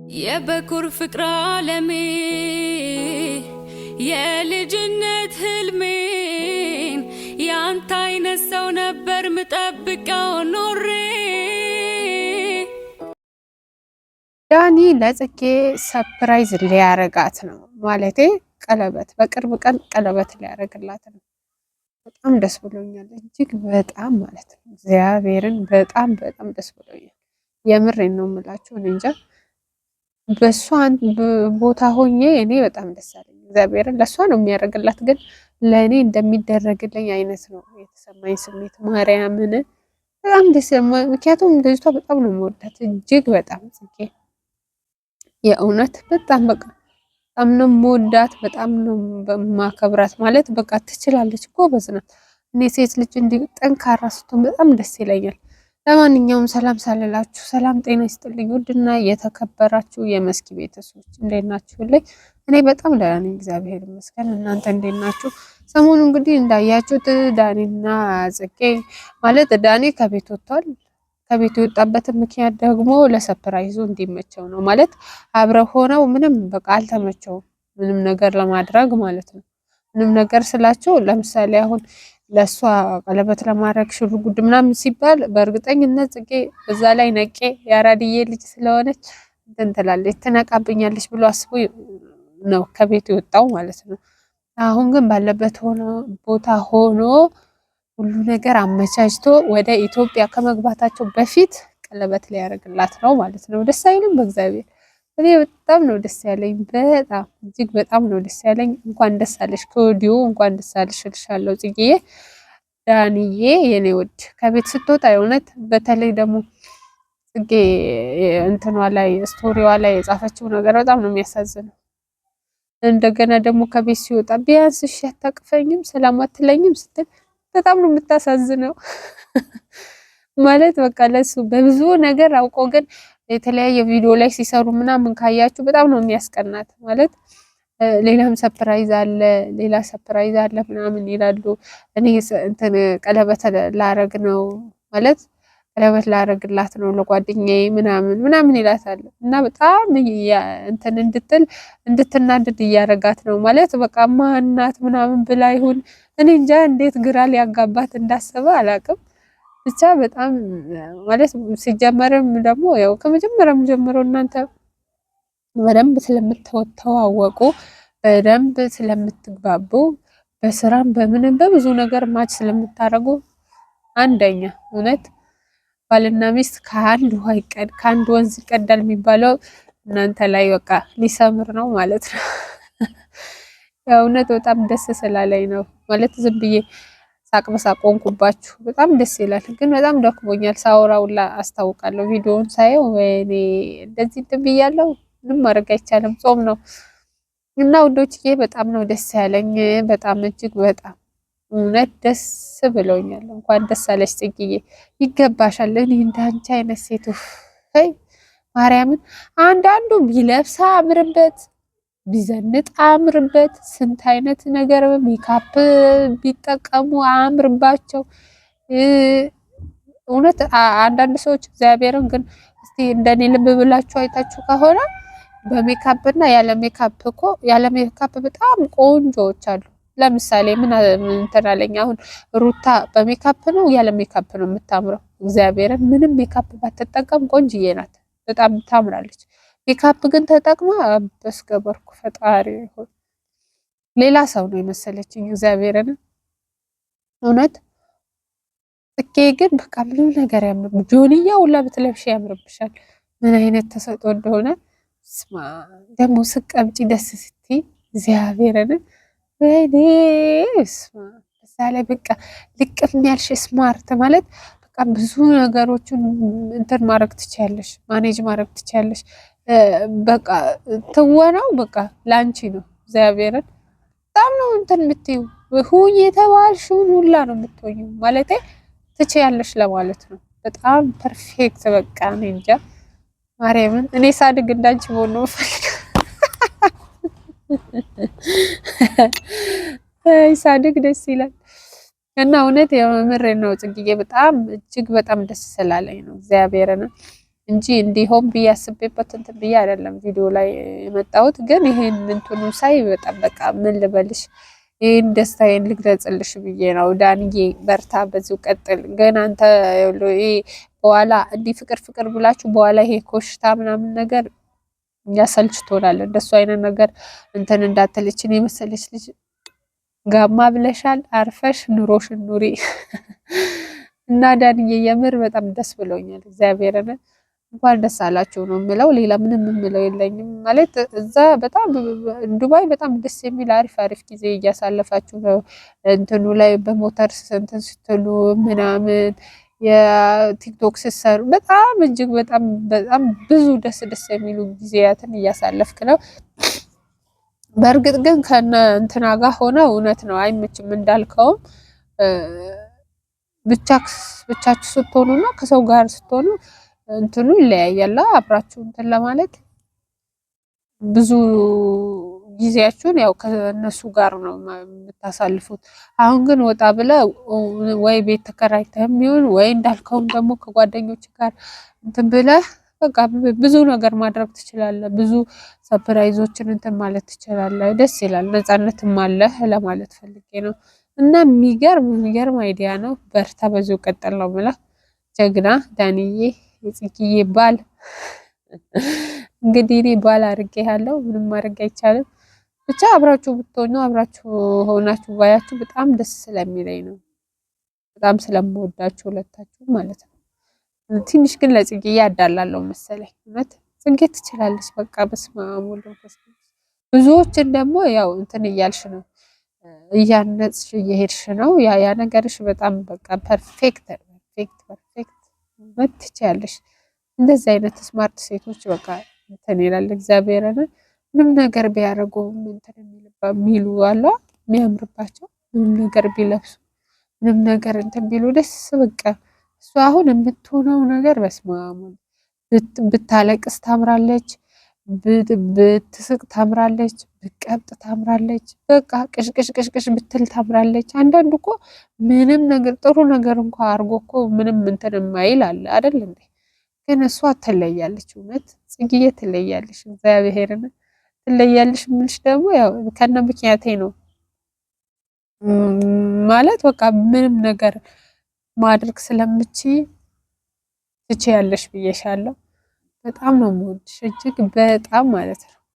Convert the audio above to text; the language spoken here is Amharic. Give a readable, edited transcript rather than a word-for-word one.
የበኩር ፍቅር ዓለሜ የልጅነት ህልሜን ያንተ አይነት ሰው ነበር ምጠብቀው ኖሬ። ዳኒ ለጽጌ ሰርፕራይዝ ሊያረጋት ነው ማለቴ ቀለበት በቅርብ ቀን ቀለበት ሊያረግላት ነው። በጣም ደስ ብሎኛል፣ እጅግ በጣም ማለት ነው። እግዚአብሔርን በጣም ደስ ብሎኛል። የምሬን ነው የምላችሁ። እንጃ በሷ ቦታ ሆኜ እኔ በጣም ደስ አለኝ። እግዚአብሔርን ለሷ ነው የሚያደርግላት፣ ግን ለእኔ እንደሚደረግልኝ አይነት ነው የተሰማኝ ስሜት። ማርያምን በጣም ደስ ምክንያቱም ልጅቷ በጣም ነው የምወዳት እጅግ በጣም ጽጌ የእውነት በጣም በጣም ነው የምወዳት፣ በጣም ነው ማከብራት። ማለት በቃ ትችላለች፣ ጎበዝ ናት። እኔ ሴት ልጅ እንዲህ ጠንካራ ስትሆን በጣም ደስ ይለኛል። ለማንኛውም ሰላም ሳልላችሁ ሰላም ጤና ይስጥልኝ። ውድና የተከበራችሁ የመስኪ ቤተሰቦች እንዴት ናችሁልኝ? እኔ በጣም ደህና ነኝ፣ እግዚአብሔር ይመስገን። እናንተ እንዴት ናችሁ? ሰሞኑ እንግዲህ እንዳያችሁት ዳኒና ጽጌ ማለት ዳኒ ከቤት ወጥቷል። ከቤት የወጣበትን ምክንያት ደግሞ ለሰርፕራይዙ እንዲመቸው ነው። ማለት አብረው ሆነው ምንም በቃ አልተመቸውም ምንም ነገር ለማድረግ ማለት ነው። ምንም ነገር ስላቸው ለምሳሌ አሁን ለሷ ቀለበት ለማድረግ ሽርጉድ ምናምን ሲባል በእርግጠኝነት ጽጌ በዛ ላይ ነቄ ያራድዬ ልጅ ስለሆነች እንትን ትላለች፣ ትነቃብኛለች ብሎ አስቦ ነው ከቤት የወጣው ማለት ነው። አሁን ግን ባለበት ቦታ ሆኖ ሁሉ ነገር አመቻችቶ ወደ ኢትዮጵያ ከመግባታቸው በፊት ቀለበት ሊያደርግላት ነው ማለት ነው። ደስ አይልም? በእግዚአብሔር እኔ በጣም ነው ደስ ያለኝ፣ በጣም እጅግ በጣም ነው ደስ ያለኝ። እንኳን ደስ አለሽ፣ ከወዲሁ እንኳን ደስ አለሽ እልሻለሁ ጽጌዬ። ዳኒዬ የኔ ውድ ከቤት ስትወጣ የእውነት በተለይ ደግሞ ጽጌ እንትኗ ላይ ስቶሪዋ ላይ የጻፈችው ነገር በጣም ነው የሚያሳዝነው። እንደገና ደግሞ ከቤት ሲወጣ ቢያንስ እሺ አታቅፈኝም ሰላም አትለኝም ስትል በጣም ነው የምታሳዝነው። ማለት በቃ ለሱ በብዙ ነገር አውቆ ግን የተለያየ ቪዲዮ ላይ ሲሰሩ ምናምን ካያችሁ በጣም ነው የሚያስቀናት። ማለት ሌላም ሰርፕራይዝ አለ፣ ሌላ ሰርፕራይዝ አለ ምናምን ይላሉ። እኔ እንትን ቀለበት ላረግ ነው ማለት ቀለበት ላረግላት ነው ለጓደኛዬ ምናምን ይላታል። እና በጣም እንትን እንድትናደድ እያረጋት ነው ማለት በቃ ማናት ምናምን ብላ ይሁን እኔ እንጃ እንዴት ግራ ሊያጋባት እንዳሰበ አላቅም። ብቻ በጣም ማለት ሲጀመርም ደግሞ ያው ከመጀመሪያም ጀምሮ እናንተ በደንብ ስለምትተዋወቁ በደንብ ስለምትግባቡ በስራም በምንም በብዙ ነገር ማች ስለምታረጉ አንደኛ እውነት ባልና ሚስት ከአንድ ወንዝ ይቀዳል የሚባለው እናንተ ላይ በቃ ሊሰምር ነው ማለት ነው። የእውነት በጣም ደስ ስላለኝ ነው ማለት ዝም ብዬ ሳቅ በሳቅ ሆንኩባችሁ። በጣም ደስ ይላል፣ ግን በጣም ደክሞኛል። ሳወራውላ አስታውቃለሁ ቪዲዮውን ሳየው ወይኔ እንደዚህ ብያለሁ። ምንም ማድረግ አይቻልም፣ ጾም ነው። እና ውዶችዬ በጣም ነው ደስ ያለኝ፣ በጣም እጅግ በጣም እውነት ደስ ብሎኛል። እንኳን ደስ አለሽ ጽጌዬ፣ ይገባሻል። እኔ እንዳንቺ አይነት ሴት ማርያምን አንዳንዱ ቢለብሳ አምርበት ቢዘንጥ አምርበት ስንት አይነት ነገር ሜካፕ ቢጠቀሙ አምርባቸው። እውነት አንዳንድ ሰዎች እግዚአብሔርን ግን እስቲ እንደኔ ልብ ብላችሁ አይታችሁ ከሆነ በሜካፕ እና ያለ ሜካፕ እኮ ያለ ሜካፕ በጣም ቆንጆዎች አሉ። ለምሳሌ ምን እንትን አለኝ አሁን ሩታ በሜካፕ ነው ያለ ሜካፕ ነው የምታምረው? እግዚአብሔርን ምንም ሜካፕ ባትጠቀም ቆንጅዬ ናት፣ በጣም ታምራለች። ሜካፕ ግን ተጠቅማ በስገበርኩ ፈጣሪ ሆይ ሌላ ሰው ነው የመሰለችኝ እግዚአብሔርን። እውነት ጽጌ ግን በቃ ምንም ነገር ያምር፣ ጆንያ ሁላ ብትለብሽ ያምርብሻል። ምን አይነት ተሰጦ እንደሆነ ስማ። ደግሞ ስቀምጪ ደስ ስትይ እግዚአብሔርን ወይኔ ስማ። በዛ ላይ በቃ ልቅም ያልሽ ስማርት ማለት በቃ ብዙ ነገሮችን እንትን ማድረግ ትችያለሽ፣ ማኔጅ ማድረግ ትችያለሽ። በቃ ትወናው በቃ ላንቺ ነው። እግዚአብሔርን በጣም ነው እንትን የምትይው ሁኝ የተባልሽውን ሁላ ነው የምትሆኚው። ማለቴ ትችያለሽ ለማለት ነው። በጣም ፐርፌክት በቃ እኔ እንጃ ማርያምን። እኔ ሳድግ እንዳንቺ መሆን ነው የምፈልገው። ሳድግ ደስ ይላል። እና እውነት የምሬን ነው ጽጌዬ፣ በጣም እጅግ በጣም ደስ ስላለኝ ነው እግዚአብሔርን እንጂ እንዲሆን ብዬ አስቤበት እንትን ብዬ አይደለም ቪዲዮ ላይ የመጣሁት። ግን ይሄን እንትኑ ሳይ በጣም በቃ ምን ልበልሽ ይሄን ደስታዬን ልግለጽልሽ ብዬ ነው። ዳንዬ በርታ፣ በዚሁ ቀጥል። ግን አንተ ይሄ በኋላ እንዲህ ፍቅር ፍቅር ብላችሁ በኋላ ይሄ ኮሽታ ምናምን ነገር ያሰልችቶናል። እንደሱ አይነት ነገር እንትን እንዳትልችን የመሰለች ልጅ ጋማ ብለሻል። አርፈሽ ኑሮሽን ኑሪ እና ዳንዬ የምር በጣም ደስ ብሎኛል። እግዚአብሔርን እንኳን ደስ አላችሁ ነው የምለው። ሌላ ምንም የምለው የለኝም። ማለት እዛ በጣም ዱባይ በጣም ደስ የሚል አሪፍ አሪፍ ጊዜ እያሳለፋችሁ ነው። እንትኑ ላይ በሞተር እንትን ስትሉ ምናምን የቲክቶክ ስትሰሩ በጣም እጅግ በጣም በጣም ብዙ ደስ ደስ የሚሉ ጊዜያትን እያሳለፍክ ነው። በእርግጥ ግን ከነ እንትና ጋር ሆነ እውነት ነው አይመችም። እንዳልከውም ብቻችሁ ስትሆኑና ከሰው ጋር ስትሆኑ እንትኑ ይለያያል። አብራችሁ እንትን ለማለት ብዙ ጊዜያችሁን ያው ከነሱ ጋር ነው የምታሳልፉት። አሁን ግን ወጣ ብለ ወይ ቤት ተከራይተህም ይሁን ወይ እንዳልከውም ደግሞ ከጓደኞች ጋር እንትን ብለህ በቃ ብዙ ነገር ማድረግ ትችላለህ። ብዙ ሰርፕራይዞችን እንትን ማለት ትችላለህ። ደስ ይላል። ነፃነትም አለህ ለማለት ፈልጌ ነው። እና የሚገርም አይዲያ ነው። በርታ፣ በዚሁ ቀጥል ነው ብለህ ጀግና ዳንዬ የጽጌዬ ባል። እንግዲህ እኔ ባል አድርጌ ያለው ምንም ማድረግ አይቻልም። ብቻ አብራችሁ ብትሆኑ አብራችሁ ሆናችሁ ባያችሁ በጣም ደስ ስለሚለኝ ነው። በጣም ስለምወዳችሁ ሁለታችሁ ማለት ነው። ትንሽ ግን ለጽጌ ያዳላለው መሰለኝ። እውነት ጽጌ ትችላለች። በቃ በስመ አብ ወወልድ ወመንፈስ ቅዱስ። ብዙዎችን ደግሞ ያው እንትን እያልሽ ነው እያነጽሽ እየሄድሽ ነው። ያ ነገርሽ በጣም በቃ ፐርፌክት ትችያለሽ። እንደዚህ አይነት ስማርት ሴቶች በቃ እንትን ይላል እግዚአብሔርን ምንም ነገር ቢያደርጉ እንትን የሚሉ አለ የሚያምርባቸው ምንም ነገር ቢለብሱ ምንም ነገር እንትን ቢሉ ደስ በቃ እሱ አሁን የምትሆነው ነገር በስመ አብ ብታለቅስ ታምራለች፣ ብትስቅ ታምራለች፣ ብትቀብጥ ታምራለች። በቃ ቅሽቅሽ ብትል ታምራለች። አንዳንዱ እኮ ምንም ነገር ጥሩ ነገር እንኳን አድርጎ እኮ ምንም እንትን የማይል አለ አይደል እንዴ? ግን እሷ ትለያለች። እውነት ጽጌዬ ትለያለች። እግዚአብሔርን ትለያለች። ምንሽ ደግሞ ያው ከነ ምክንያቴ ነው ማለት በቃ ምንም ነገር ማድረግ ስለምችይ ትችያለሽ ብዬሻለሁ። በጣም ነው የምወድሽ እጅግ በጣም ማለት ነው።